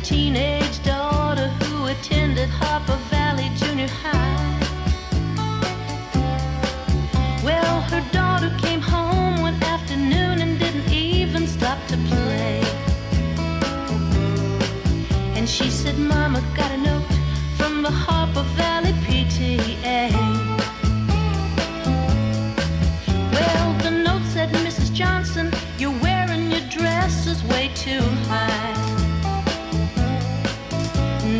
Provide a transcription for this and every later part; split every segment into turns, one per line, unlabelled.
Teenage daughter who attended Harper Valley Junior High. Well, her daughter came home one afternoon and didn't even stop to play. And she said, "Mama, got a note from the Harper Valley PTA." Well, the note said, "Mrs. Johnson, you're wearing your dresses way too high.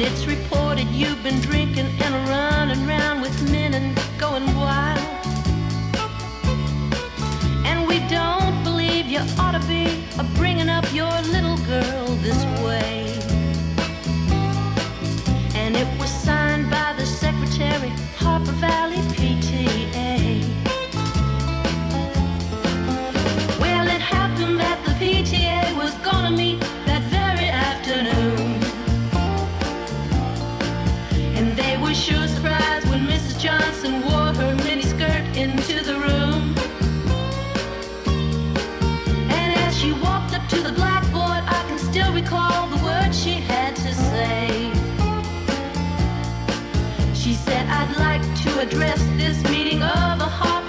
It's reported you've been drinking and running around with men and going wild. And we don't believe you ought to be bringing up your little girl this way." And it was signed by the secretary, Harper Valley PTA. Well, it happened that the PTA was gonna meet that very afternoon. They were sure surprised when Mrs. Johnson wore her miniskirt into the room. And as she walked up to the blackboard, I can still recall the words she had to say. She said, "I'd like to address this meeting of the Harper